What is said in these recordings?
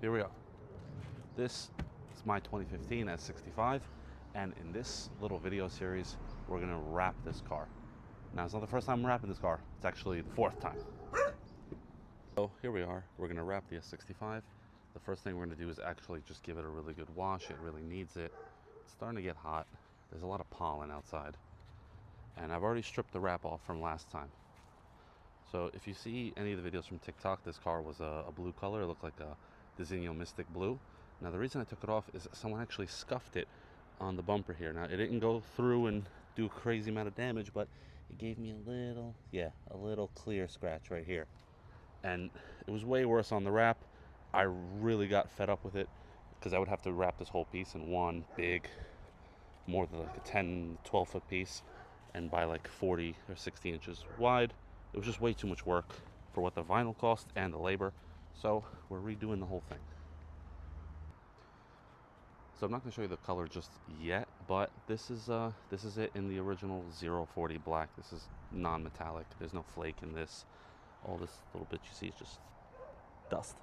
here we are. This is my 2015 S65, and in this little video series, we're gonna wrap this car. Now, it's not the first time I'm wrapping this car, it's actually the fourth time. So here we are, we're gonna wrap the S65. The first thing we're gonna do is actually just give it a really good wash. It really needs it. It's starting to get hot. There's a lot of pollen outside. And I've already stripped the wrap off from last time. So if you see any of the videos from TikTok, this car was a blue color. It looked like a Designo Mystic blue. Now the reason I took it off is someone actually scuffed it on the bumper here. Now it didn't go through and do a crazy amount of damage, but it gave me a little clear scratch right here. And it was way worse on the wrap. I really got fed up with it because I would have to wrap this whole piece in one big, more than like a 10, 12 foot piece, and by like 40 or 60 inches wide. It was just way too much work for what the vinyl cost and the labor. So we're redoing the whole thing. So I'm not going to show you the color just yet, but this is it in the original 040 black. This is non-metallic. There's no flake in this. All this little bit you see is just dust.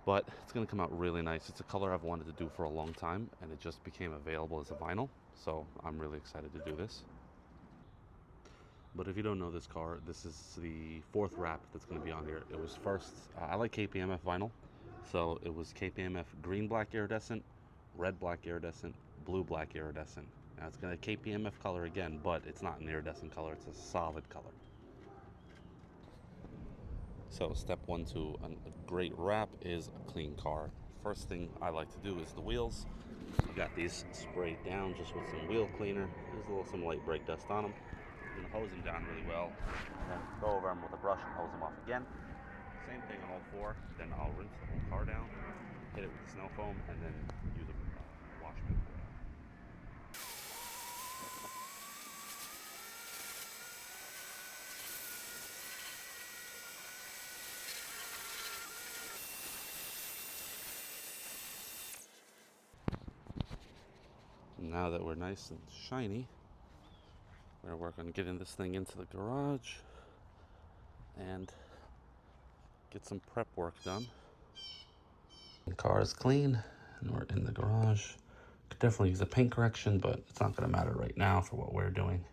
But it's going to come out really nice. It's a color I've wanted to do for a long time, and it just became available as a vinyl. So I'm really excited to do this. But if you don't know this car, this is the fourth wrap that's going to be on here. It was first, I like KPMF vinyl. So it was KPMF green black iridescent, red black iridescent, blue black iridescent. Now it's going to KPMF color again, but it's not an iridescent color. It's a solid color. So step one to a great wrap is a clean car. First thing I like to do is the wheels. I got these sprayed down just with some wheel cleaner. There's some light brake dust on them. I'm gonna hose them down really well, then go over them with a brush and hose them off again. Same thing on all four. Then I'll rinse the whole car down, hit it with snow foam, and then use a wash mitt. Now that we're nice and shiny, we're going to work on getting this thing into the garage and get some prep work done. The car is clean and we're in the garage. Could definitely use a paint correction, but it's not going to matter right now for what we're doing.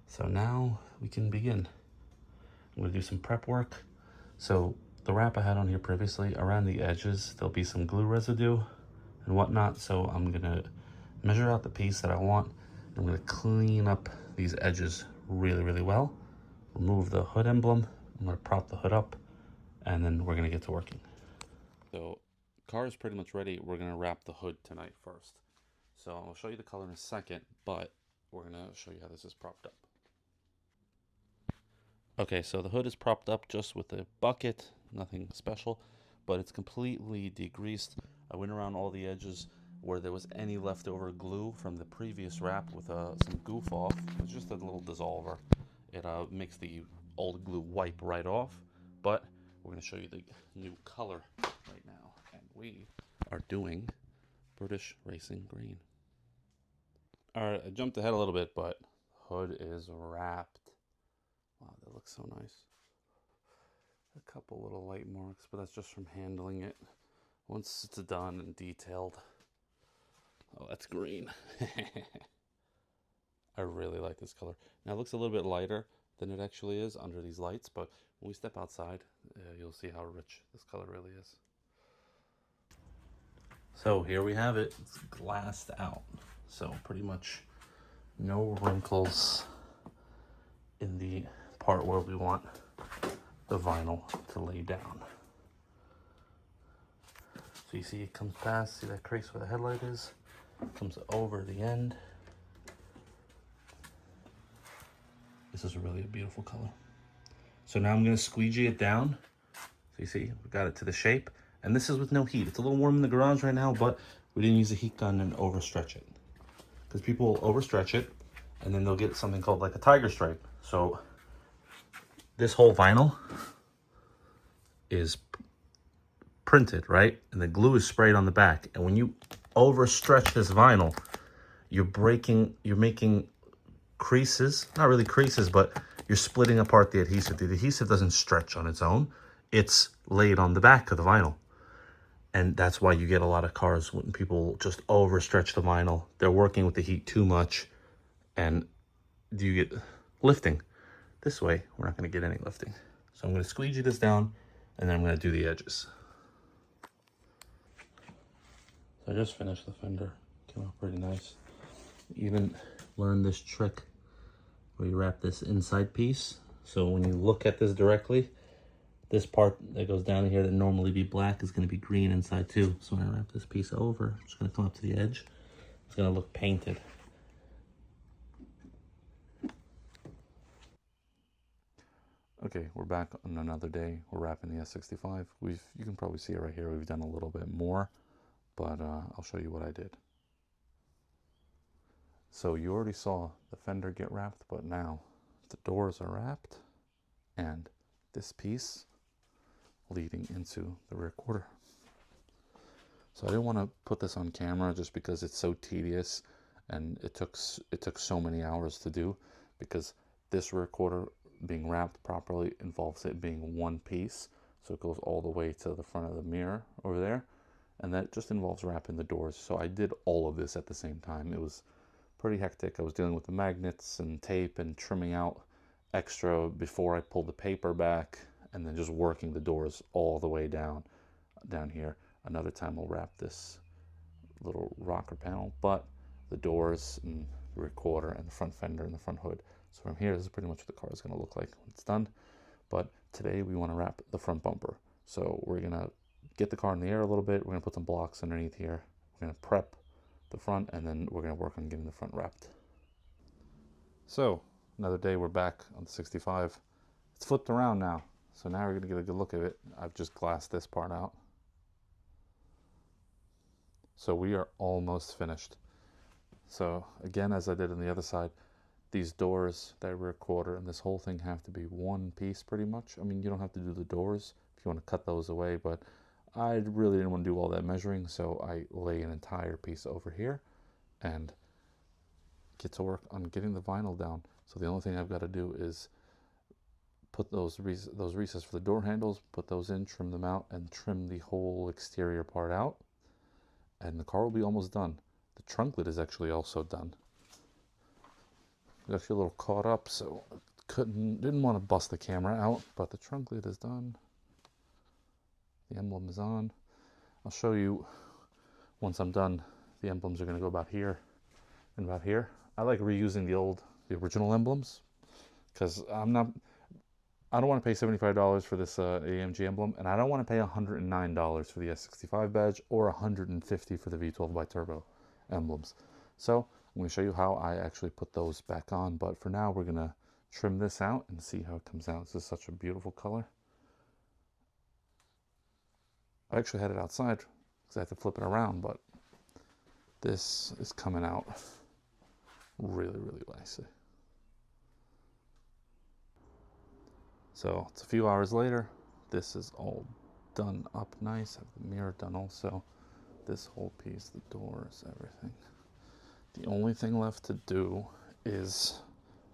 So now we can begin. I'm going to do some prep work. So the wrap I had on here previously, around the edges, there'll be some glue residue and whatnot. So I'm going to measure out the piece that I want. I'm going to clean up these edges really, really well. Remove the hood emblem. I'm going to prop the hood up, and then we're going to get to working. So, car is pretty much ready. We're going to wrap the hood tonight first. So I'll show you the color in a second, but we're going to show you how this is propped up. Okay, so the hood is propped up just with a bucket, nothing special, but it's completely degreased. I went around all the edges where there was any leftover glue from the previous wrap with some goof off. It's just a little dissolver. It makes the old glue wipe right off, but we're going to show you the new color right now, and we are doing British Racing Green. Alright, I jumped ahead a little bit, but hood is wrapped. Wow, that looks so nice. A couple little light marks, but that's just from handling it. Once it's done and detailed, oh, that's green. I really like this color. Now it looks a little bit lighter than it actually is under these lights, but when we step outside, you'll see how rich this color really is. So here we have it. It's glassed out. So pretty much no wrinkles in the part where we want the vinyl to lay down. So you see it comes past, see that crease where the headlight is? Comes over the end. This is really a beautiful color. So now I'm going to squeegee it down. So you see, we got it to the shape. And this is with no heat. It's a little warm in the garage right now, but we didn't use a heat gun and overstretch it. Because people will overstretch it, and then they'll get something called like a tiger stripe. So this whole vinyl is printed, right? And the glue is sprayed on the back. And when you overstretch this vinyl, you're making creases, not really creases, but you're splitting apart the adhesive. The adhesive doesn't stretch on its own. It's laid on the back of the vinyl. And that's why you get a lot of cars when people just overstretch the vinyl. They're working with the heat too much, and you get lifting. This way, we're not going to get any lifting. So I'm going to squeegee this down, and then I'm going to do the edges. So I just finished the fender. Came out pretty nice. Even learned this trick where you wrap this inside piece. So when you look at this directly, this part that goes down here that normally be black is going to be green inside too. So when I wrap this piece over, I'm just going to come up to the edge. It's going to look painted. Okay, we're back on another day. We're wrapping the S65. You can probably see it right here. We've done a little bit more, but I'll show you what I did. So you already saw the fender get wrapped, but now the doors are wrapped and this piece leading into the rear quarter. So I didn't want to put this on camera just because it's so tedious, and it took so many hours to do, because this rear quarter being wrapped properly involves it being one piece. So it goes all the way to the front of the mirror over there, and that just involves wrapping the doors. So I did all of this at the same time. It was pretty hectic. I was dealing with the magnets and tape and trimming out extra before I pulled the paper back, and then just working the doors all the way down here. Another time we'll wrap this little rocker panel, but the doors and the rear quarter and the front fender and the front hood. So from here, this is pretty much what the car is going to look like when it's done. But today we want to wrap the front bumper. So we're going to get the car in the air a little bit. We're going to put some blocks underneath here. We're going to prep the front, and then we're going to work on getting the front wrapped. So another day, we're back on the 65. It's flipped around now. So now we're going to get a good look at it. I've just glassed this part out. So we are almost finished. So again, as I did on the other side, these doors, that rear quarter, and this whole thing have to be one piece pretty much. I mean, you don't have to do the doors if you want to cut those away, but I really didn't want to do all that measuring, so I lay an entire piece over here and get to work on getting the vinyl down. So the only thing I've got to do is put those recesses for the door handles, put those in, trim them out, and trim the whole exterior part out. And the car will be almost done. The trunk lid is actually also done. I got a little caught up, so didn't want to bust the camera out, but the trunk lid is done. The emblem is on. I'll show you once I'm done. The emblems are going to go about here and about here. I like reusing the original emblems, because I don't want to pay $75 for this AMG emblem, and I don't want to pay $109 for the S65 badge or $150 for the V12 bi-turbo emblems. So I'm going to show you how I actually put those back on, but for now we're going to trim this out and see how it comes out. This is such a beautiful color. I actually had it outside because I had to flip it around, but this is coming out really, really nicely. So it's a few hours later. This is all done up nice. I have the mirror done also. This whole piece, the doors, everything. The only thing left to do is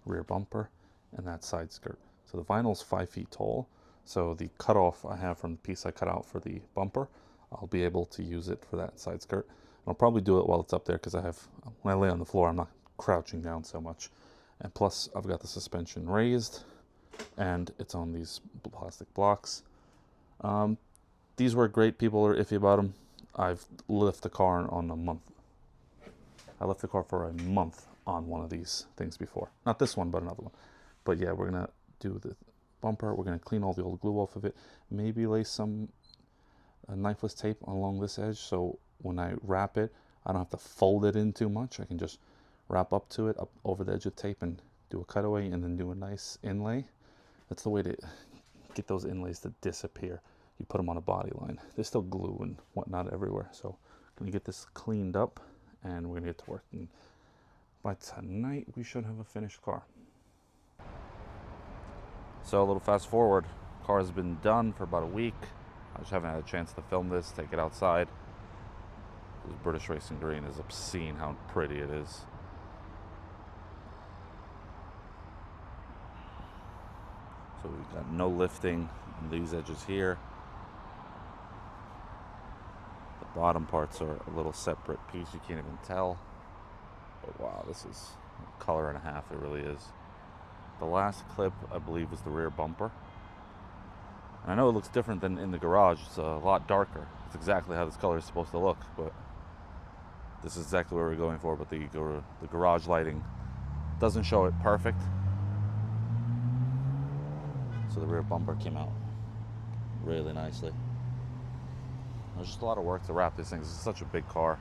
rear bumper and that side skirt. So the vinyl's 5 feet tall. So the cutoff I have from the piece I cut out for the bumper, I'll be able to use it for that side skirt. And I'll probably do it while it's up there, because when I lay on the floor, I'm not crouching down so much. And plus, I've got the suspension raised, and it's on these plastic blocks. These work great. People are iffy about them. I've left the car on a month. I left the car for a month on one of these things before. Not this one, but another one. But yeah, we're going to do the bumper. We're going to clean all the old glue off of it. Maybe lay some knifeless tape along this edge, so when I wrap it, I don't have to fold it in too much. I can just wrap up to it, up over the edge of tape, and do a cutaway, and then do a nice inlay. That's the way to get those inlays to disappear. You put them on a body line. There's still glue and whatnot everywhere. So I'm going to get this cleaned up, and we're going to get to work. And by tonight, we should have a finished car. So a little fast forward. Car has been done for about a week. I just haven't had a chance to film this, take it outside. This British Racing Green is obscene how pretty it is. So we've got no lifting on these edges here. Bottom parts are a little separate piece, you can't even tell. But wow, this is a color and a half, it really is. The last clip, I believe, was the rear bumper. And I know it looks different than in the garage, it's a lot darker. It's exactly how this color is supposed to look, but this is exactly what we're going for, but the garage lighting doesn't show it perfect. So the rear bumper came out really nicely. There's just a lot of work to wrap these things. This is such a big car.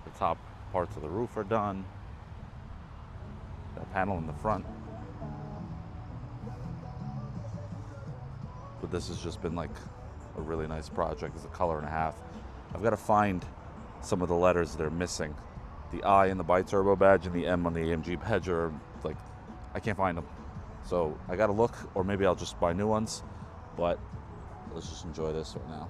The top parts of the roof are done. That panel in the front. But this has just been like a really nice project. It's a color and a half. I've got to find some of the letters that are missing. The I in the bi-turbo badge and the M on the AMG badge are like, I can't find them. So I got to look, or maybe I'll just buy new ones. But let's just enjoy this right now.